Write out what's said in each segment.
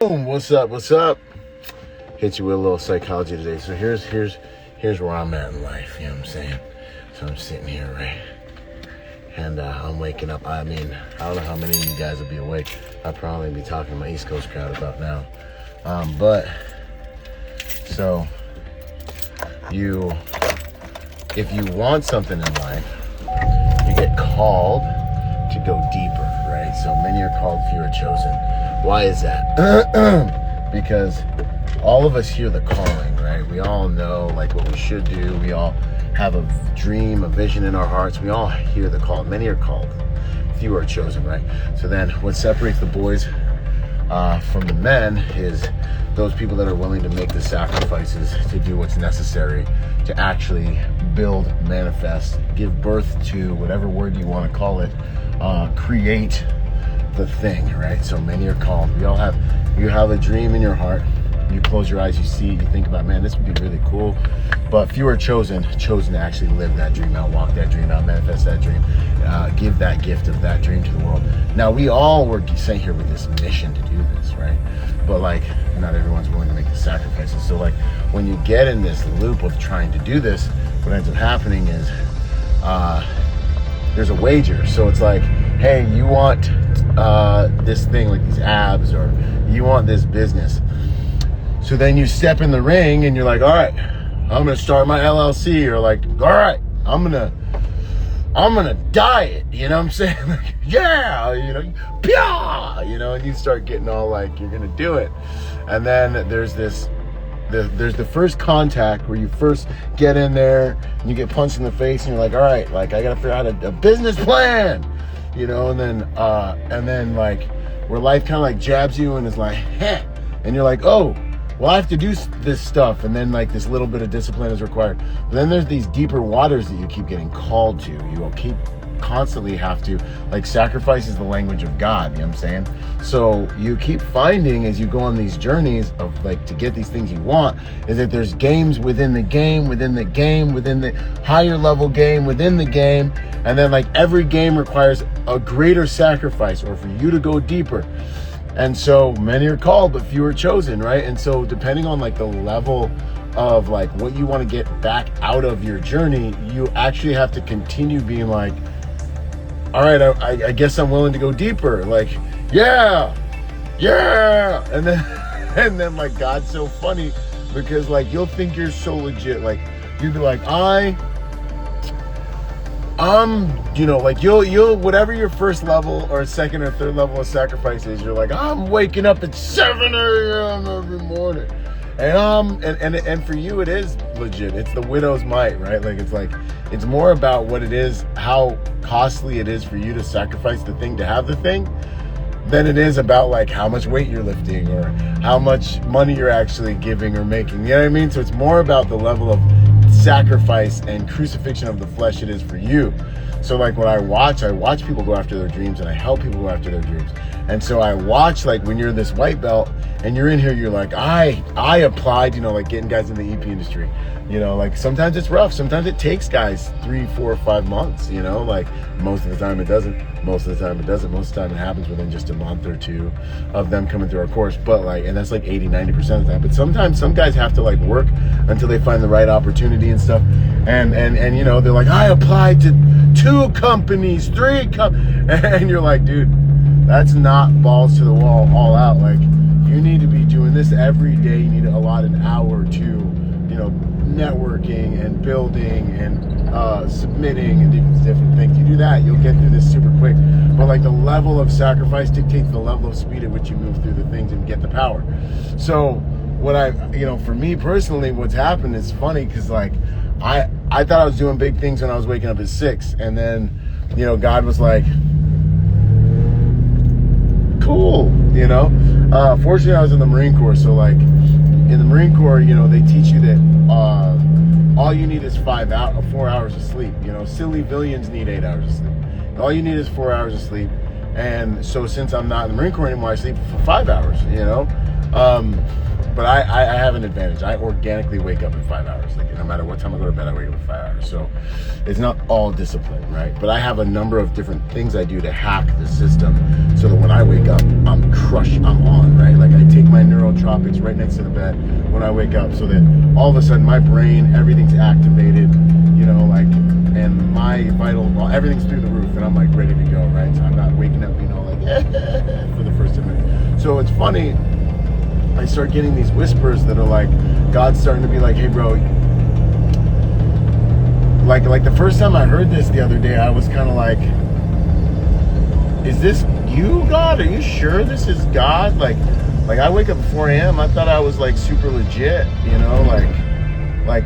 Boom! What's up? What's up? Hit you with a little psychology today. So here's where I'm at in life. You know what I'm saying? So I'm sitting here, right? And I'm waking up. I mean, I don't know how many of you guys will be awake. I'll probably be talking to my East Coast crowd about now. But so if you want something in life, you get called to go deeper, right? So many are called, few are chosen. Why is that? Because all of us hear the calling, right? We all know like what we should do. We all have a dream, a vision in our hearts. We all hear the call. Many are called, few are chosen, right? So then what separates the boys from the men is those people that are willing to make the sacrifices to do what's necessary to actually build, manifest, give birth to whatever word you want to call it, create the thing, right? So many are called. You have a dream in your heart. You close your eyes, you see it, you think about, man, this would be really cool. But few are chosen to actually live that dream out, walk that dream out, manifest that dream, give that gift of that dream to the world. Now, we all were sent here with this mission to do this, right? But like, not everyone's willing to make the sacrifices. So like, when you get in this loop of trying to do this, what ends up happening is there's a wager. So it's like, hey, you want this thing, like these abs, or you want this business. So then you step in the ring and you're like, all right, I'm gonna start my LLC, or like, all right, I'm gonna diet, you know what I'm saying? Like, yeah, and you start getting all like, you're gonna do it. And then there's the first contact where you first get in there and you get punched in the face and you're like, all right, like I gotta figure out a business plan, and then like where life kind of like jabs you and is like, heh, and you're like, oh, well, I have to do this stuff, and then like this little bit of discipline is required. But then there's these deeper waters that you keep getting called to. You will keep constantly have to, like, sacrifice is the language of God, you know what I'm saying? So you keep finding as you go on these journeys of like to get these things you want, is that there's games within the game, within the higher level game, within the game, and then like every game requires a greater sacrifice or for you to go deeper. And so many are called, but few are chosen, right? And so depending on like the level of like what you want to get back out of your journey, you actually have to continue being like, all right, I guess I'm willing to go deeper. Like, yeah. And then like, God's so funny because like, you'll think you're so legit. Like you'll be like, like you'll whatever your first level or second or third level of sacrifice is, you're like, I'm waking up at 7 a.m. every morning. And for you it is legit. It's the widow's mite, right? Like it's more about what it is, how costly it is for you to sacrifice the thing to have the thing, than it is about like how much weight you're lifting or how much money you're actually giving or making. You know what I mean? So it's more about the level of sacrifice and crucifixion of the flesh it is for you. So like when I watch people go after their dreams, and I help people go after their dreams. And so I watch, like when you're this white belt and you're in here, you're like, I applied, like getting guys in the EP industry. Like sometimes it's rough. Sometimes it takes guys 3, 4, 5 months, like most of the time it doesn't. Most of the time it doesn't. Most of the time it happens within just a month or two of them coming through our course. But like, and that's like 80, 90% of the time. But sometimes some guys have to like work until they find the right opportunity and stuff. And they're like, I applied to 2 companies, 3 and you're like, dude, that's not balls to the wall, all out. Like, you need to be doing this every day. You need to allot an hour to, networking and building and submitting and different things. You do that, you'll get through this super quick. But like the level of sacrifice dictates the level of speed at which you move through the things and get the power. So what for me personally, what's happened is funny because like I thought I was doing big things when I was waking up at 6, and then God was like, cool, fortunately I was in the Marine Corps, so like in the Marine Corps, they teach you that all you need is 4 hours of sleep. Silly villains need 8 hours of sleep. All you need is 4 hours of sleep. And so since I'm not in the Marine Corps anymore, I sleep for 5 hours, but I have an advantage. I organically wake up in 5 hours. Like no matter what time I go to bed, I wake up in 5 hours. So it's not all discipline, right? But I have a number of different things I do to hack the system so that when I wake up, I'm crushed, I'm on, right? Like I take my nootropics right next to the bed when I wake up, so that all of a sudden my brain, everything's activated, you know, like, and my everything's through the roof, and I'm like ready to go, right? So I'm not waking up, you know, like for the first 10 minutes. So it's funny, I start getting these whispers that are like, God's starting to be like, hey bro, like the first time I heard this the other day, I was kind of like, is this you, God? Are you sure this is God? Like I wake up at 4 a.m. I thought I was like super legit, you know, like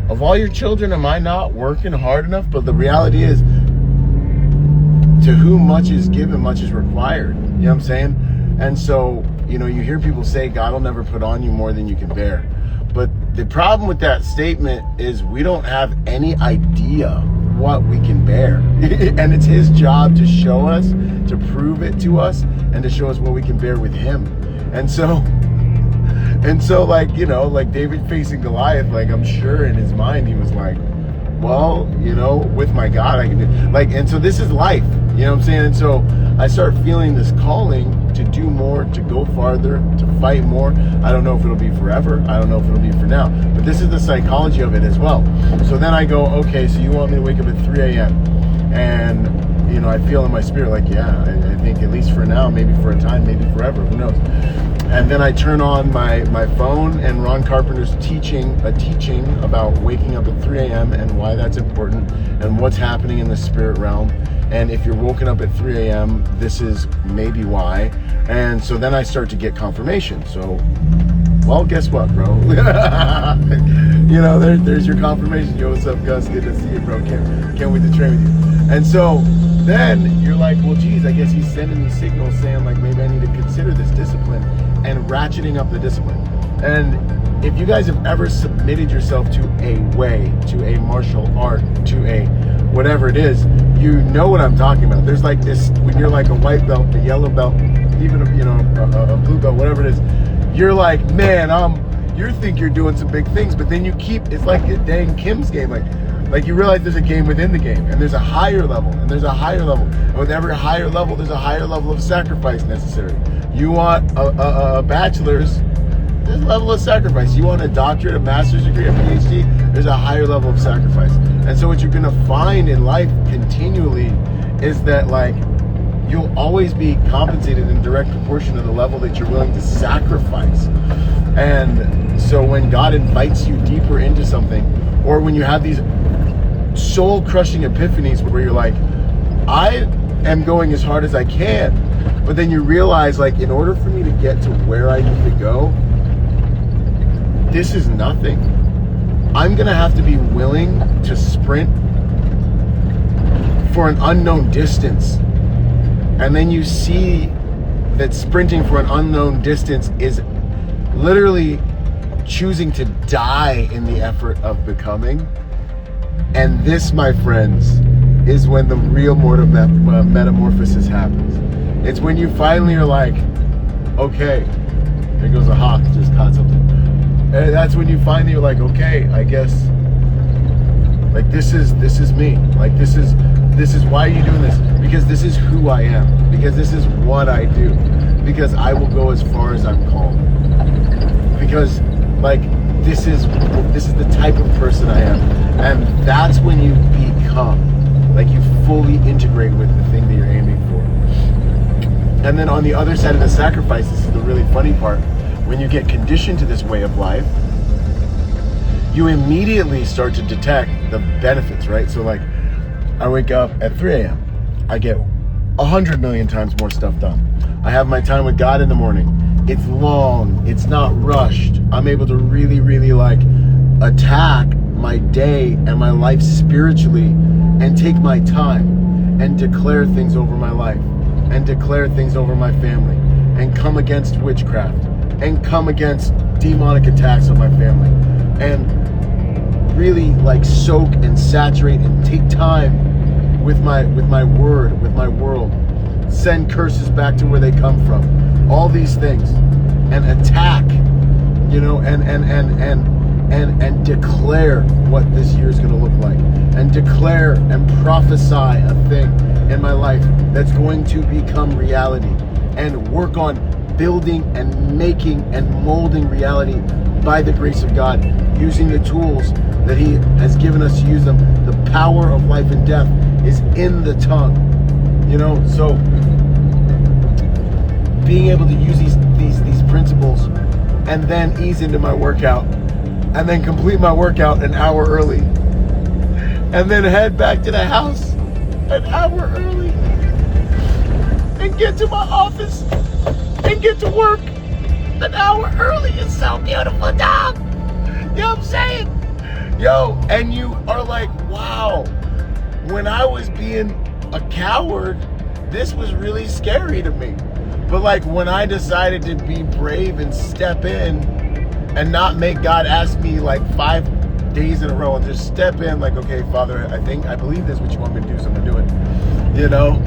of all your children, am I not working hard enough? But the reality is, to whom much is given, much is required. You know what I'm saying? And so, you know, you hear people say God will never put on you more than you can bear. But the problem with that statement is we don't have any idea what we can bear. And it's his job to show us, to prove it to us, and to show us what we can bear with him. And so like, you know, like David facing Goliath, like I'm sure in his mind he was like, well, you know, with my God I can do, like, and so this is life, you know what I'm saying? And so I start feeling this calling to do more, to go farther, to fight more. I don't know if it'll be forever. I don't know if it'll be for now, but this is the psychology of it as well. So then I go, okay, so you want me to wake up at 3 a.m. and, you know, I feel in my spirit like, yeah, I think at least for now, maybe for a time, maybe forever, who knows? And then I turn on my phone, and Ron Carpenter's teaching about waking up at 3 a.m. and why that's important and what's happening in the spirit realm. And if you're woken up at 3 a.m., this is maybe why. And so then I start to get confirmation. So, well, guess what, bro? You know, there's your confirmation. Yo, what's up, Gus? Good to see you, bro. Can't wait to train with you. And so then you're like, well, geez, I guess he's sending me signals saying like maybe I need to consider this discipline and ratcheting up the discipline. And if you guys have ever submitted yourself to a way, to a martial art, to a whatever it is, you know what I'm talking about. There's like this, when you're like a white belt, a yellow belt, even you know, a blue belt, whatever it is, you're like, man, you think you're doing some big things, but then you keep, it's like a dang Kim's game, like you realize there's a game within the game, and there's a higher level, and there's a higher level, and with every higher level, there's a higher level of sacrifice necessary. You want a bachelor's, there's a level of sacrifice. You want a doctorate, a master's degree, a PhD, there's a higher level of sacrifice. And so what you're gonna find in life continually is that like you'll always be compensated in direct proportion to the level that you're willing to sacrifice. And so when God invites you deeper into something, or when you have these soul-crushing epiphanies where you're like, I am going as hard as I can, but then you realize like in order for me to get to where I need to go, this is nothing. I'm gonna have to be willing to sprint for an unknown distance. And then you see that sprinting for an unknown distance is literally choosing to die in the effort of becoming. And this, my friends, is when the real metamorphosis happens. It's when you finally are like, okay, there goes a hawk, just caught something. And that's when you finally are like, okay, I guess, like this is me. Like this is why are you doing this? Because this is who I am. Because this is what I do. Because I will go as far as I'm called. Because like this is the type of person I am. And that's when you become, like you fully integrate with the thing that you're aiming for. And then on the other side of the sacrifice, this is the really funny part. When you get conditioned to this way of life, you immediately start to detect the benefits, right? So like, I wake up at 3 a.m. I get 100 million times more stuff done. I have my time with God in the morning. It's long, it's not rushed. I'm able to really, really like attack my day and my life spiritually and take my time and declare things over my life and declare things over my family and come against witchcraft and come against demonic attacks on my family and really like soak and saturate and take time with my word, with my world, send curses back to where they come from, all these things, and attack, you know, and declare what this year is going to look like, and declare and prophesy a thing in my life that's going to become reality, and work on building and making and molding reality by the grace of God, using the tools that he has given us to use them. The power of life and death is in the tongue, you know. So being able to use these principles and then ease into my workout and then complete my workout an hour early and then head back to the house an hour early and get to my office and get to work an hour early is so beautiful, dog. You know what I'm saying? Yo, and you are like, wow, when I was being a coward, this was really scary to me. But like when I decided to be brave and step in and not make God ask me like 5 days in a row and just step in like, okay, Father, I believe this is what you want me to do, so I'm gonna do it. You know,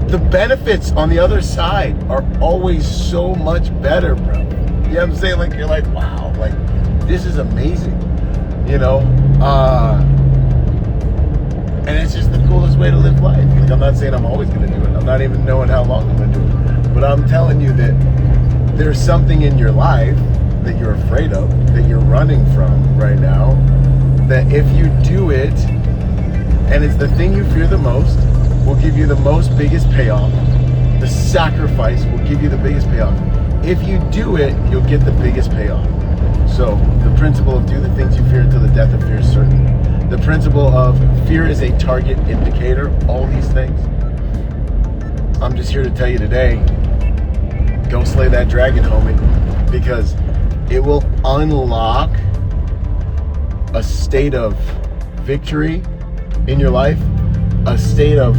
the benefits on the other side are always so much better, bro. You know what I'm saying? Like, you're like, wow, like, this is amazing, you know? And it's just the coolest way to live life. Like, I'm not saying I'm always gonna do it. I'm not even knowing how long I'm gonna do it. But I'm telling you that there's something in your life that you're afraid of, that you're running from right now, that if you do it, and it's the thing you fear the most, will give you the biggest payoff. The sacrifice will give you the biggest payoff. If you do it, you'll get the biggest payoff. So the principle of do the things you fear until the death of fear is certain. The principle of fear is a target indicator. All these things. I'm just here to tell you today, go slay that dragon, homie, because it will unlock a state of victory in your life, a state of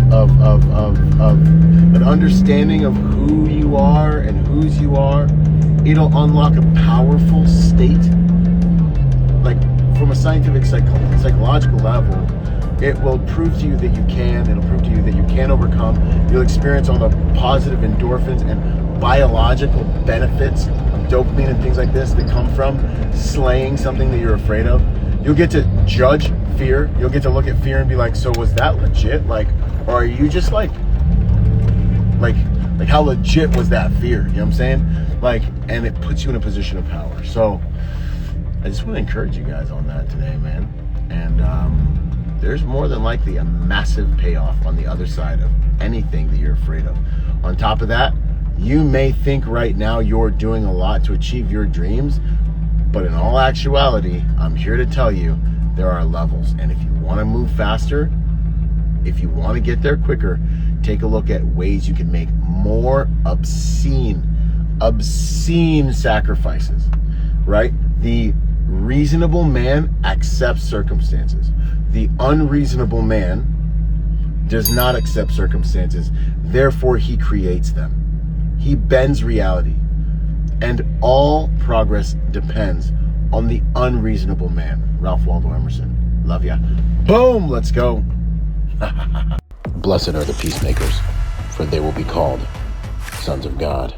an understanding of who you are and whose you are. It'll unlock a powerful state, like from a scientific psychological level. It will prove to you that you can. It'll prove to you that you can overcome. You'll experience all the positive endorphins and biological benefits of dopamine and things like this that come from slaying something that you're afraid of. You'll get to judge fear. You'll get to look at fear and be like, so was that legit? Like, or are you just like how legit was that fear? You know what I'm saying? Like, and it puts you in a position of power. So I just want to encourage you guys on that today, man. And there's more than likely a massive payoff on the other side of anything that you're afraid of. On top of that, you may think right now you're doing a lot to achieve your dreams, but in all actuality, I'm here to tell you there are levels. And if you want to move faster, if you want to get there quicker, take a look at ways you can make more obscene sacrifices, right? The reasonable man accepts circumstances. The unreasonable man does not accept circumstances. Therefore, he creates them. He bends reality. And all progress depends on the unreasonable man. Ralph Waldo Emerson. Love ya. Boom, let's go. Blessed are the peacemakers, for they will be called sons of God.